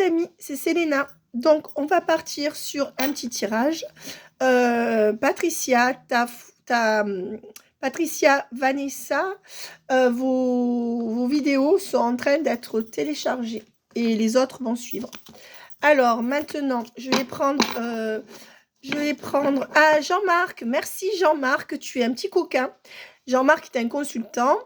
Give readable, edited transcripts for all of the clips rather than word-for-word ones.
amis, c'est Selena. Donc, on va partir sur un petit tirage. Patricia, Patricia, Vanessa, vos vidéos sont en train d'être téléchargées et les autres vont suivre. Alors, maintenant, je vais prendre ah, Jean-Marc. Merci Jean-Marc, tu es un petit coquin. Jean-Marc est un consultant.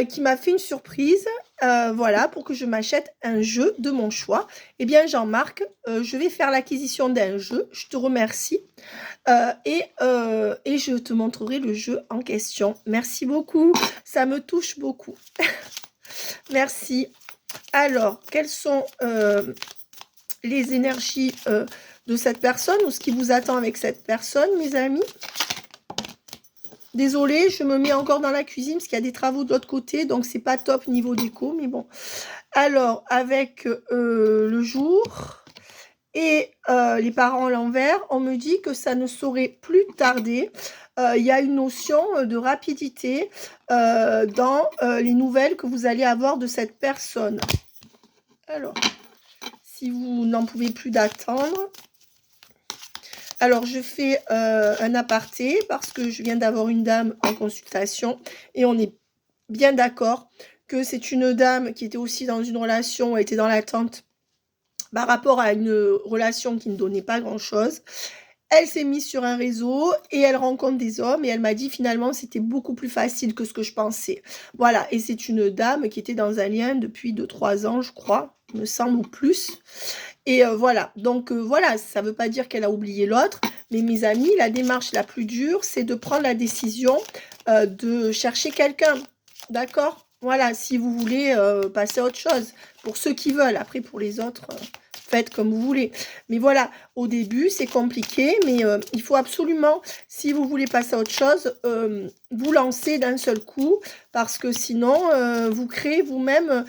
Qui m'a fait une surprise, voilà, pour que je m'achète un jeu de mon choix. Eh bien, Jean-Marc, je vais faire l'acquisition d'un jeu. Je te remercie. Et je te montrerai le jeu en question. Merci beaucoup. Ça me touche beaucoup. Merci. Alors, quelles sont les énergies de cette personne ou ce qui vous attend avec cette personne, mes amis? Désolée, je me mets encore dans la cuisine parce qu'il y a des travaux de l'autre côté, donc c'est pas top niveau déco, mais bon. Alors, avec le jour et les parents à l'envers, on me dit que ça ne saurait plus tarder. Il y a une notion de rapidité dans les nouvelles que vous allez avoir de cette personne. Alors, si vous n'en pouvez plus d'attendre... Alors, je fais un aparté parce que je viens d'avoir une dame en consultation et on est bien d'accord que c'est une dame qui était aussi dans une relation, était dans l'attente par rapport à une relation qui ne donnait pas grand-chose. Elle s'est mise sur un réseau et elle rencontre des hommes et elle m'a dit finalement c'était beaucoup plus facile que ce que je pensais. Voilà, et c'est une dame qui était dans un lien depuis 2-3 ans, je crois, me semble, ou plus. Et voilà, donc voilà, ça ne veut pas dire qu'elle a oublié l'autre, mais mes amis, la démarche la plus dure, c'est de prendre la décision de chercher quelqu'un, d'accord? Voilà, si vous voulez passer à autre chose, pour ceux qui veulent, après pour les autres, faites comme vous voulez. Mais voilà, au début, c'est compliqué, mais il faut absolument, si vous voulez passer à autre chose, vous lancer d'un seul coup, parce que sinon, vous créez vous-même...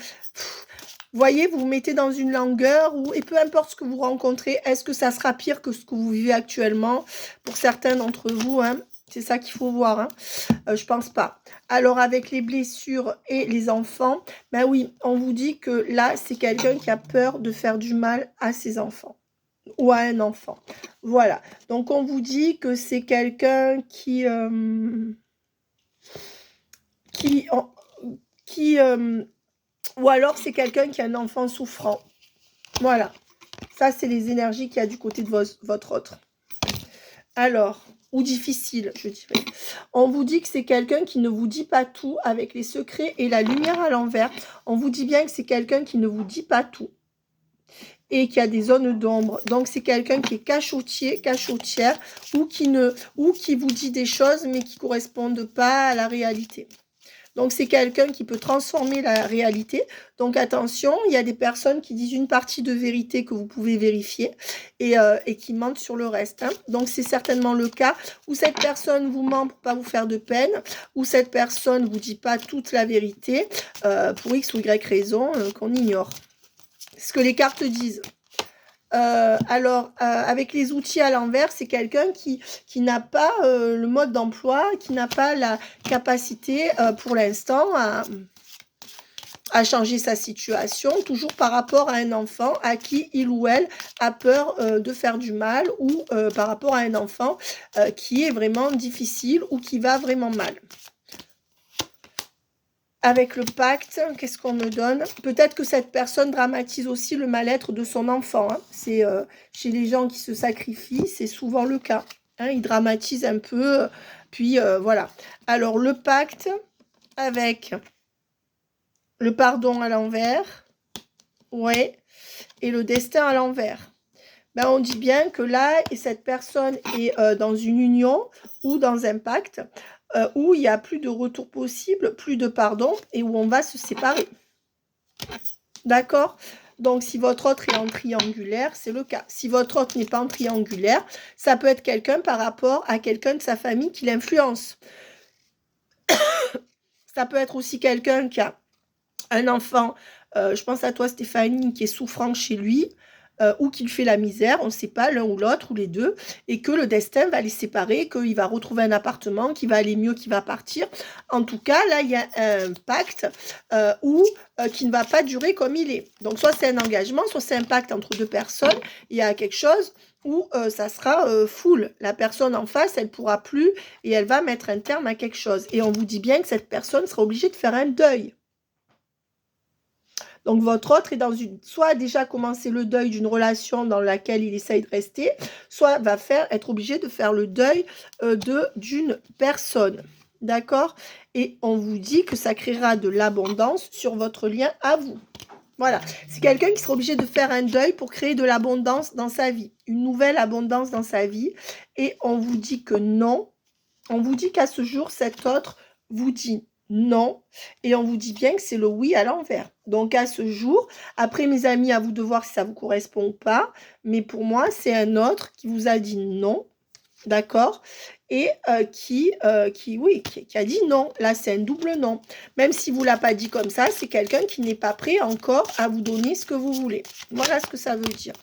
voyez, vous vous mettez dans une langueur et peu importe ce que vous rencontrez, est-ce que ça sera pire que ce que vous vivez actuellement? Pour certains d'entre vous, hein, c'est ça qu'il faut voir. Hein. Je pense pas. Alors, avec les blessures et les enfants, ben oui, on vous dit que là, c'est quelqu'un qui a peur de faire du mal à ses enfants ou à un enfant. Voilà. Donc, on vous dit que c'est quelqu'un qui ou alors c'est quelqu'un qui a un enfant souffrant. Voilà. Ça, c'est les énergies qu'il y a du côté de votre autre. Alors, ou difficile, je dirais. On vous dit que c'est quelqu'un qui ne vous dit pas tout avec les secrets et la lumière à l'envers. On vous dit bien que c'est quelqu'un qui ne vous dit pas tout et qui a des zones d'ombre. Donc, c'est quelqu'un qui est cachotier, cachotière ou qui vous dit des choses mais qui ne correspondent pas à la réalité. Donc, c'est quelqu'un qui peut transformer la réalité. Donc, attention, il y a des personnes qui disent une partie de vérité que vous pouvez vérifier et qui mentent sur le reste. Hein. Donc, c'est certainement le cas où cette personne vous ment pour ne pas vous faire de peine, où cette personne ne vous dit pas toute la vérité pour X ou Y raison qu'on ignore. C'est ce que les cartes disent. Avec les outils à l'envers, c'est quelqu'un qui n'a pas le mode d'emploi, qui n'a pas la capacité pour l'instant à changer sa situation, toujours par rapport à un enfant à qui il ou elle a peur de faire du mal ou par rapport à un enfant qui est vraiment difficile ou qui va vraiment mal. Avec le pacte, qu'est-ce qu'on me donne? Peut-être que cette personne dramatise aussi le mal-être de son enfant. Hein. C'est chez les gens qui se sacrifient, c'est souvent le cas. Hein. Ils dramatisent un peu, puis voilà. Alors, le pacte avec le pardon à l'envers, ouais, et le destin à l'envers. Ben, on dit bien que là, cette personne est dans une union ou dans un pacte où il n'y a plus de retour possible, plus de pardon, et où on va se séparer. D'accord? Donc, si votre autre est en triangulaire, c'est le cas. Si votre autre n'est pas en triangulaire, ça peut être quelqu'un par rapport à quelqu'un de sa famille qui l'influence. Ça peut être aussi quelqu'un qui a un enfant, je pense à toi Stéphanie, qui est souffrant chez lui, ou qu'il fait la misère, on ne sait pas, l'un ou l'autre, ou les deux, et que le destin va les séparer, qu'il va retrouver un appartement, qu'il va aller mieux, qu'il va partir. En tout cas, là, il y a un pacte qui ne va pas durer comme il est. Donc, soit c'est un engagement, soit c'est un pacte entre deux personnes. Il y a quelque chose où ça sera full. La personne en face, elle ne pourra plus et elle va mettre un terme à quelque chose. Et on vous dit bien que cette personne sera obligée de faire un deuil. Donc, votre autre est dans soit a déjà commencé le deuil d'une relation dans laquelle il essaye de rester, soit va être obligé de faire le deuil d'une personne. D'accord? Et on vous dit que ça créera de l'abondance sur votre lien à vous. Voilà, c'est quelqu'un qui sera obligé de faire un deuil pour créer de l'abondance dans sa vie, une nouvelle abondance dans sa vie. Et on vous dit que non. On vous dit qu'à ce jour, cet autre vous dit non. Et on vous dit bien que c'est le oui à l'envers. Donc à ce jour, après mes amis, à vous de voir si ça vous correspond ou pas. Mais pour moi, c'est un autre qui vous a dit non. D'accord? Et qui a dit non. Là, c'est un double non. Même si vous ne l'a pas dit comme ça, c'est quelqu'un qui n'est pas prêt encore à vous donner ce que vous voulez. Voilà ce que ça veut dire.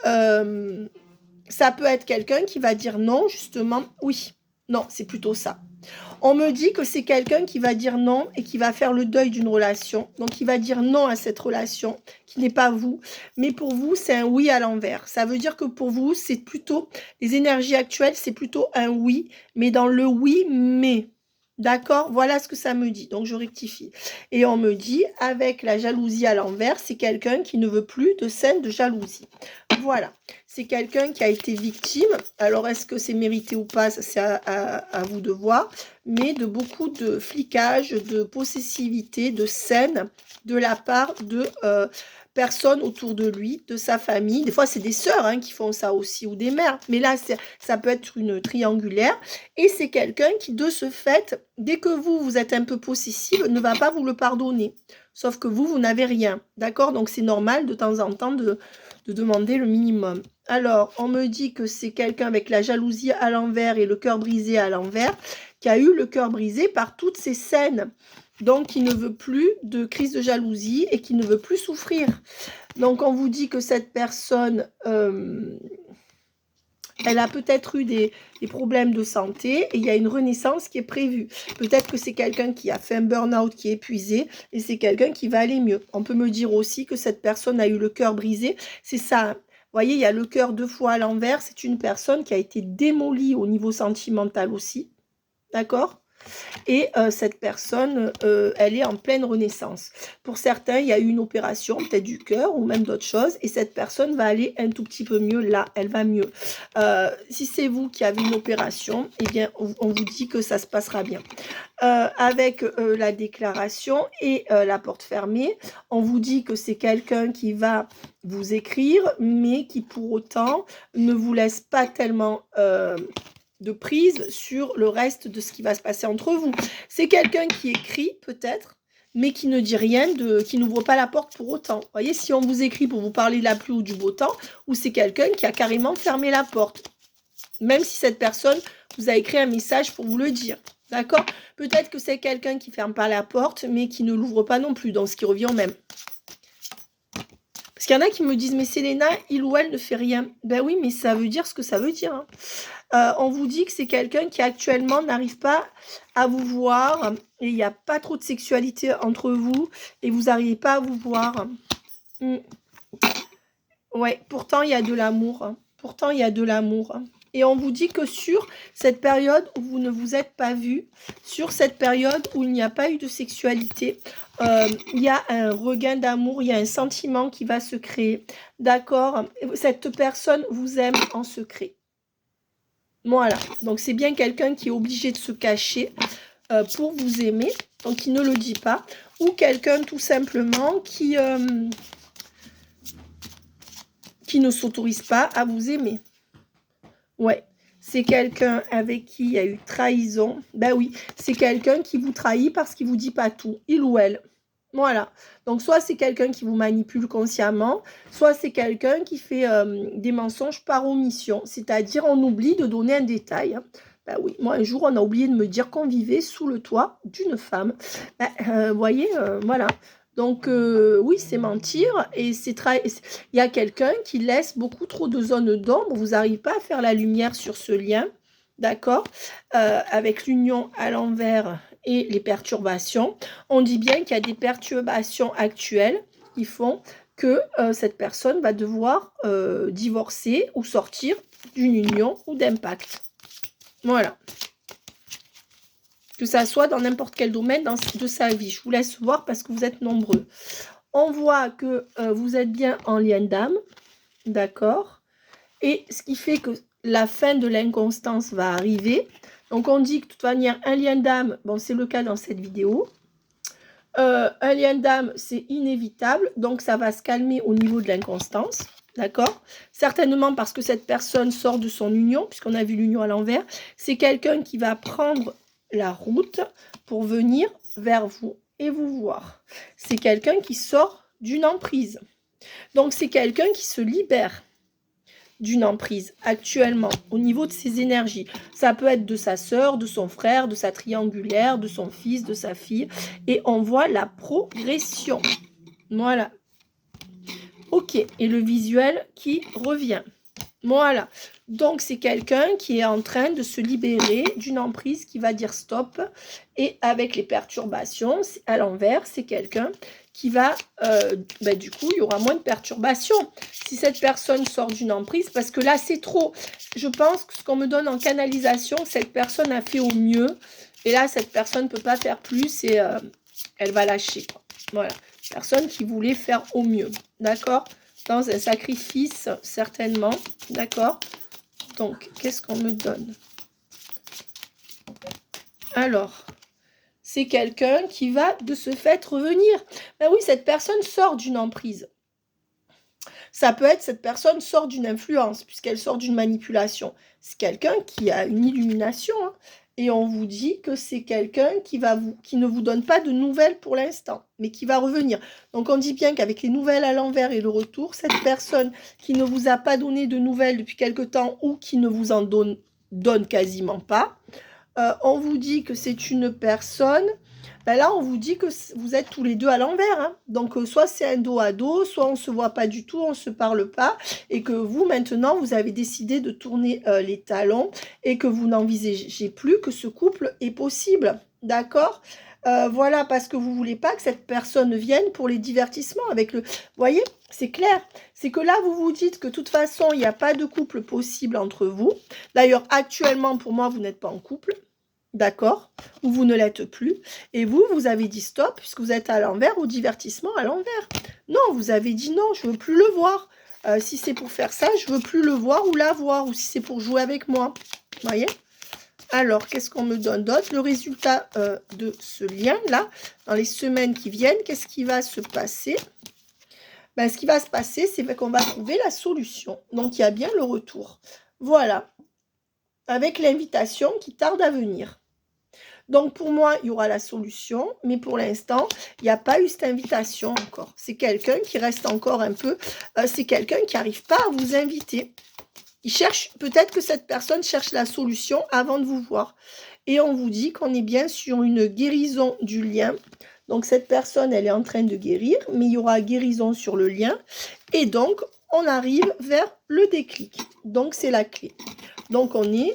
Ça peut être quelqu'un qui va dire non, justement, oui. Non, c'est plutôt ça. On me dit que c'est quelqu'un qui va dire non et qui va faire le deuil d'une relation. Donc, il va dire non à cette relation qui n'est pas vous. Mais pour vous, c'est un oui à l'envers. Ça veut dire que pour vous, c'est plutôt, les énergies actuelles, c'est plutôt un oui, mais dans le oui, mais. D'accord? Voilà ce que ça me dit. Donc, je rectifie. Et on me dit, avec la jalousie à l'envers, c'est quelqu'un qui ne veut plus de scène de jalousie. Voilà. C'est quelqu'un qui a été victime. Alors, est-ce que c'est mérité ou pas? C'est à vous de voir. Mais de beaucoup de flicage, de possessivité, de scène de la part de personnes autour de lui, de sa famille. Des fois, c'est des sœurs qui font ça aussi, ou des mères. Mais là, ça peut être une triangulaire. Et c'est quelqu'un qui, de ce fait, dès que vous êtes un peu possessive, ne va pas vous le pardonner. Sauf que vous n'avez rien. D'accord? Donc, c'est normal de temps en temps de demander le minimum. Alors, on me dit que c'est quelqu'un avec la jalousie à l'envers et le cœur brisé à l'envers, qui a eu le cœur brisé par toutes ces scènes. Donc, qui ne veut plus de crise de jalousie et qui ne veut plus souffrir. Donc, on vous dit que cette personne, elle a peut-être eu des problèmes de santé et il y a une renaissance qui est prévue. Peut-être que c'est quelqu'un qui a fait un burn-out, qui est épuisé et c'est quelqu'un qui va aller mieux. On peut me dire aussi que cette personne a eu le cœur brisé. C'est ça. Vous voyez, il y a le cœur 2 fois à l'envers. C'est une personne qui a été démolie au niveau sentimental aussi. D'accord? Et cette personne, elle est en pleine renaissance. Pour certains, il y a eu une opération, peut-être du cœur ou même d'autres choses, et cette personne va aller un tout petit peu mieux là, elle va mieux. Si c'est vous qui avez une opération, eh bien, on vous dit que ça se passera bien. Avec la déclaration et la porte fermée, on vous dit que c'est quelqu'un qui va vous écrire, mais qui pour autant ne vous laisse pas tellement de prise sur le reste de ce qui va se passer entre vous. C'est quelqu'un qui écrit peut-être, mais qui ne dit rien, qui n'ouvre pas la porte pour autant. Vous voyez, si on vous écrit pour vous parler de la pluie ou du beau temps, ou c'est quelqu'un qui a carrément fermé la porte. Même si cette personne vous a écrit un message pour vous le dire. D'accord? Peut-être que c'est quelqu'un qui ne ferme pas la porte, mais qui ne l'ouvre pas non plus, donc ce qui revient au même. Parce qu'il y en a qui me disent, mais Selena, il ou elle ne fait rien. Ben oui, mais ça veut dire ce que ça veut dire. On vous dit que c'est quelqu'un qui actuellement n'arrive pas à vous voir et il n'y a pas trop de sexualité entre vous et vous n'arrivez pas à vous voir. Ouais, pourtant il y a de l'amour. Pourtant il y a de l'amour. Et on vous dit que sur cette période où vous ne vous êtes pas vu, sur cette période où il n'y a pas eu de sexualité, il y a un regain d'amour, il y a un sentiment qui va se créer. D'accord? Cette personne vous aime en secret. Voilà, donc c'est bien quelqu'un qui est obligé de se cacher pour vous aimer, donc il ne le dit pas, ou quelqu'un tout simplement qui ne s'autorise pas à vous aimer. Ouais, c'est quelqu'un avec qui il y a eu trahison. Ben oui, c'est quelqu'un qui vous trahit parce qu'il ne vous dit pas tout, il ou elle. Voilà, donc soit c'est quelqu'un qui vous manipule consciemment, soit c'est quelqu'un qui fait des mensonges par omission, c'est-à-dire on oublie de donner un détail. Ben oui, moi un jour on a oublié de me dire qu'on vivait sous le toit d'une femme. Ben, vous voyez, voilà. Donc, oui, c'est mentir et il y a quelqu'un qui laisse beaucoup trop de zones d'ombre. Vous n'arrivez pas à faire la lumière sur ce lien, d'accord? Avec l'union à l'envers et les perturbations. On dit bien qu'il y a des perturbations actuelles qui font que cette personne va devoir divorcer ou sortir d'une union ou d'impact. Voilà. Que ça soit dans n'importe quel domaine de sa vie. Je vous laisse voir parce que vous êtes nombreux. On voit que vous êtes bien en lien d'âme, d'accord? Et ce qui fait que la fin de l'inconstance va arriver. Donc on dit que de toute manière, un lien d'âme, bon c'est le cas dans cette vidéo. Un lien d'âme, c'est inévitable, donc ça va se calmer au niveau de l'inconstance. D'accord? Certainement parce que cette personne sort de son union, puisqu'on a vu l'union à l'envers. C'est quelqu'un qui va prendre la route pour venir vers vous et vous voir. C'est quelqu'un qui sort d'une emprise. Donc, c'est quelqu'un qui se libère d'une emprise actuellement au niveau de ses énergies. Ça peut être de sa sœur, de son frère, de sa triangulaire, de son fils, de sa fille. Et on voit la progression. Voilà. Ok, et le visuel qui revient. Voilà, donc c'est quelqu'un qui est en train de se libérer d'une emprise qui va dire stop. Et avec les perturbations, à l'envers, c'est quelqu'un qui va, du coup, il y aura moins de perturbations. Si cette personne sort d'une emprise, parce que là, c'est trop. Je pense que ce qu'on me donne en canalisation, cette personne a fait au mieux. Et là, cette personne ne peut pas faire plus et elle va lâcher. Voilà, personne qui voulait faire au mieux, d'accord ? Dans un sacrifice, certainement. D'accord? Donc, qu'est-ce qu'on me donne? Alors, c'est quelqu'un qui va de ce fait revenir. Ben oui, cette personne sort d'une emprise. Ça peut être cette personne sort d'une influence, puisqu'elle sort d'une manipulation. C'est quelqu'un qui a une illumination, hein. Et on vous dit que c'est quelqu'un qui ne vous donne pas de nouvelles pour l'instant, mais qui va revenir. Donc on dit bien qu'avec les nouvelles à l'envers et le retour, cette personne qui ne vous a pas donné de nouvelles depuis quelque temps ou qui ne vous en donne quasiment pas, on vous dit que c'est une personne, ben là on vous dit que vous êtes tous les deux à l'envers, hein. Donc soit c'est un dos à dos, soit on ne se voit pas du tout, on ne se parle pas, et que vous maintenant vous avez décidé de tourner les talons et que vous n'envisagez plus que ce couple est possible, d'accord? Voilà, parce que vous ne voulez pas que cette personne vienne pour les divertissements avec le... Vous voyez, c'est clair. C'est que là, vous vous dites que de toute façon, il n'y a pas de couple possible entre vous. D'ailleurs, actuellement, pour moi, vous n'êtes pas en couple. D'accord? Ou vous ne l'êtes plus. Et vous, vous avez dit stop, puisque vous êtes à l'envers, au divertissement à l'envers. Non, vous avez dit non, je ne veux plus le voir. Si c'est pour faire ça, je ne veux plus le voir ou la voir. Ou si c'est pour jouer avec moi. Vous voyez? Alors, qu'est-ce qu'on me donne d'autre? Le résultat de ce lien-là, dans les semaines qui viennent, qu'est-ce qui va se passer? Ben, ce qui va se passer, c'est qu'on va trouver la solution. Donc, il y a bien le retour. Voilà. Avec l'invitation qui tarde à venir. Donc, pour moi, il y aura la solution, mais pour l'instant, il n'y a pas eu cette invitation encore. C'est quelqu'un qui reste encore un peu... c'est quelqu'un qui n'arrive pas à vous inviter. Il cherche, peut-être que cette personne cherche la solution avant de vous voir. Et on vous dit qu'on est bien sur une guérison du lien. Donc, cette personne, elle est en train de guérir, mais il y aura guérison sur le lien. Et donc, on arrive vers le déclic. Donc, c'est la clé. Donc, on est...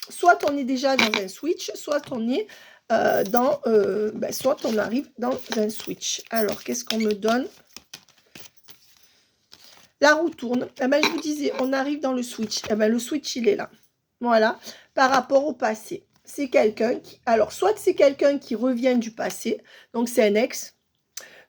soit on est déjà dans un switch, soit on est soit on arrive dans un switch. Alors, qu'est-ce qu'on me donne? La roue tourne. Eh ben, je vous disais, on arrive dans le switch. Eh ben, le switch, il est là. Voilà. Par rapport au passé. C'est quelqu'un qui... Alors, soit c'est quelqu'un qui revient du passé. Donc, c'est un ex.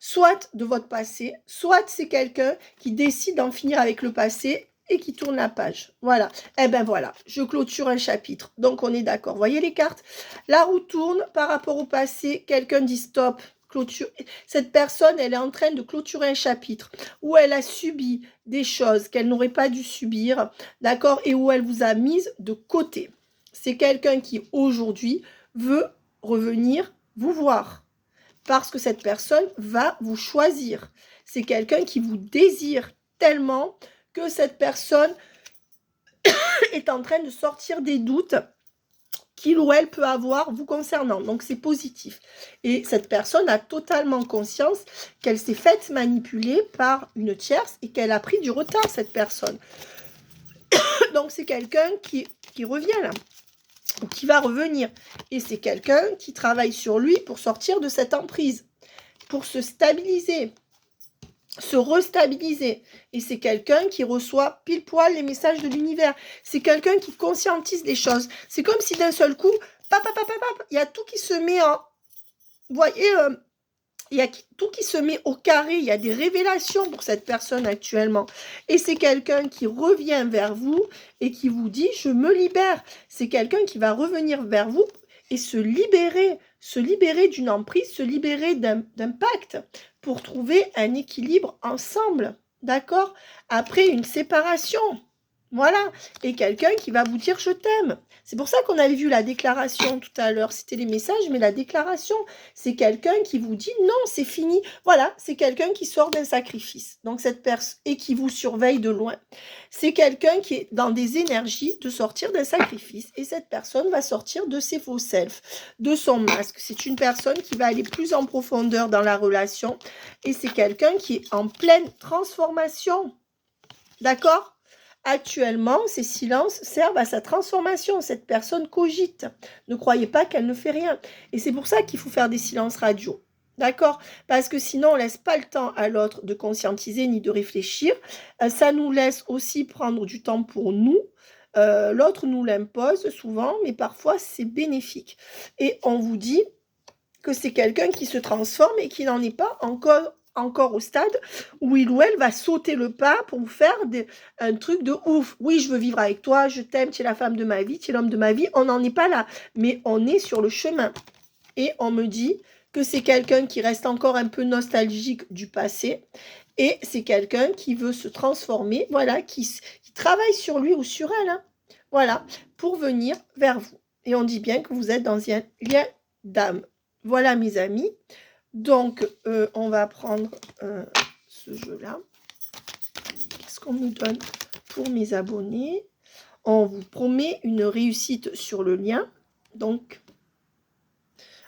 Soit de votre passé. Soit c'est quelqu'un qui décide d'en finir avec le passé et qui tourne la page. Voilà. Eh ben voilà, je clôture un chapitre. Donc, on est d'accord. Voyez les cartes? La roue tourne par rapport au passé. Quelqu'un dit stop. Clôture. Cette personne, elle est en train de clôturer un chapitre où elle a subi des choses qu'elle n'aurait pas dû subir, d'accord, et où elle vous a mise de côté. C'est quelqu'un qui, aujourd'hui, veut revenir vous voir parce que cette personne va vous choisir. C'est quelqu'un qui vous désire tellement que cette personne est en train de sortir des doutes qu'il ou elle peut avoir vous concernant. Donc, c'est positif. Et cette personne a totalement conscience qu'elle s'est faite manipuler par une tierce et qu'elle a pris du retard, cette personne. Donc, c'est quelqu'un qui revient là, ou qui va revenir. Et c'est quelqu'un qui travaille sur lui pour sortir de cette emprise, pour se stabiliser, se restabiliser. Et c'est quelqu'un qui reçoit pile poil les messages de l'univers. C'est quelqu'un qui conscientise les choses. C'est comme si d'un seul coup, il y a tout qui se met en... Vous voyez, il y a tout qui se met au carré. Il y a des révélations pour cette personne actuellement. Et c'est quelqu'un qui revient vers vous et qui vous dit, je me libère. C'est quelqu'un qui va revenir vers vous et se libérer d'une emprise, se libérer d'un pacte pour trouver un équilibre ensemble, d'accord? Après une séparation, voilà. Et quelqu'un qui va vous dire « je t'aime ». C'est pour ça qu'on avait vu la déclaration tout à l'heure. C'était les messages, mais la déclaration, c'est quelqu'un qui vous dit « non, c'est fini ». Voilà, c'est quelqu'un qui sort d'un sacrifice. Donc cette personne, et qui vous surveille de loin. C'est quelqu'un qui est dans des énergies de sortir d'un sacrifice. Et cette personne va sortir de ses faux selfs, de son masque. C'est une personne qui va aller plus en profondeur dans la relation. Et c'est quelqu'un qui est en pleine transformation. D'accord ? Actuellement, ces silences servent à sa transformation. Cette personne cogite. Ne croyez pas qu'elle ne fait rien. Et c'est pour ça qu'il faut faire des silences radio. D'accord? Parce que sinon, on ne laisse pas le temps à l'autre de conscientiser ni de réfléchir. Ça nous laisse aussi prendre du temps pour nous. L'autre nous l'impose souvent, mais parfois, c'est bénéfique. Et on vous dit que c'est quelqu'un qui se transforme et qui n'en est pas encore au stade où il ou elle va sauter le pas pour vous faire un truc de ouf. Oui, je veux vivre avec toi, je t'aime, tu es la femme de ma vie, tu es l'homme de ma vie. On n'en est pas là, mais on est sur le chemin. Et on me dit que c'est quelqu'un qui reste encore un peu nostalgique du passé. Et c'est quelqu'un qui veut se transformer, voilà, qui travaille sur lui ou sur elle, hein, voilà, pour venir vers vous. Et on dit bien que vous êtes dans un lien d'âme. Voilà, mes amis. Donc, on va prendre ce jeu-là. Qu'est-ce qu'on nous donne pour mes abonnés? On vous promet une réussite sur le lien. Donc,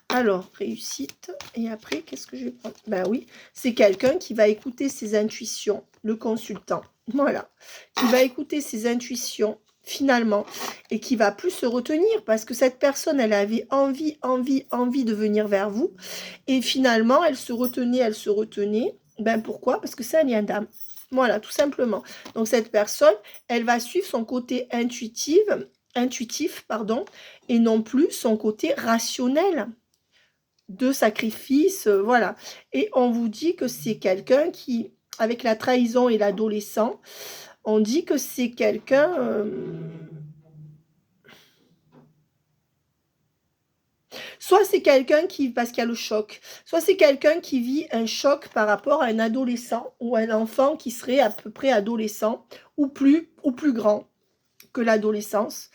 alors, réussite. Et après, qu'est-ce que je vais prendre? Ben oui, c'est quelqu'un qui va écouter ses intuitions, le consultant. Voilà. Qui va écouter ses intuitions, finalement, et qui va plus se retenir parce que cette personne, elle avait envie de venir vers vous et finalement, elle se retenait. Ben pourquoi? Parce que c'est un lien d'âme. Voilà, tout simplement. Donc cette personne, elle va suivre son côté intuitif, pardon, et non plus son côté rationnel de sacrifice, voilà. Et on vous dit que c'est quelqu'un qui, avec la trahison et l'adolescent, on dit que c'est quelqu'un... soit c'est quelqu'un qui, parce qu'il y a le choc, soit c'est quelqu'un qui vit un choc par rapport à un adolescent ou un enfant qui serait à peu près adolescent ou plus grand que l'adolescence.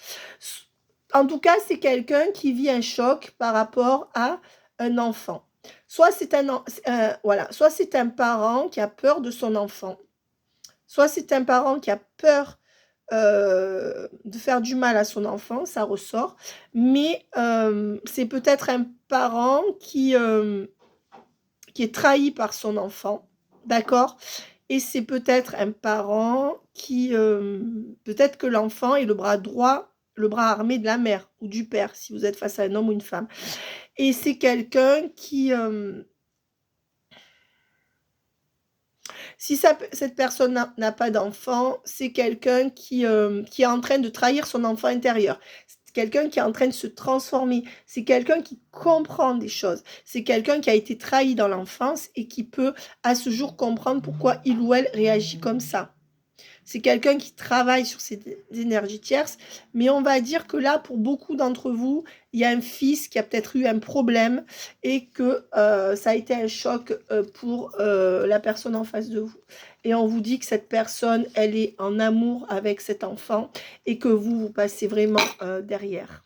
En tout cas, c'est quelqu'un qui vit un choc par rapport à un enfant. Soit c'est soit c'est un parent qui a peur de son enfant. Soit c'est un parent qui a peur de faire du mal à son enfant, ça ressort. Mais c'est peut-être un parent qui est trahi par son enfant, d'accord? Et c'est peut-être un parent qui... peut-être que l'enfant est le bras droit, le bras armé de la mère ou du père, si vous êtes face à un homme ou une femme. Et c'est quelqu'un qui... si cette personne n'a pas d'enfant, c'est quelqu'un qui est en train de trahir son enfant intérieur. C'est quelqu'un qui est en train de se transformer. C'est quelqu'un qui comprend des choses. C'est quelqu'un qui a été trahi dans l'enfance et qui peut, à ce jour, comprendre pourquoi il ou elle réagit comme ça. C'est quelqu'un qui travaille sur ces énergies tierces, mais on va dire que là, pour beaucoup d'entre vous, il y a un fils qui a peut-être eu un problème et que ça a été un choc pour la personne en face de vous. Et on vous dit que cette personne, elle est en amour avec cet enfant et que vous passez vraiment derrière.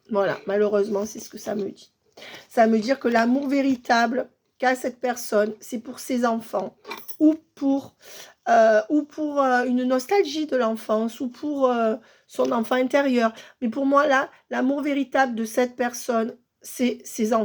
Voilà, malheureusement, c'est ce que ça me dit. Ça veut dire que l'amour véritable qu'a cette personne, c'est pour ses enfants, ou pour une nostalgie de l'enfance, ou pour son enfant intérieur. Mais pour moi, là, l'amour véritable de cette personne, c'est ses enfants.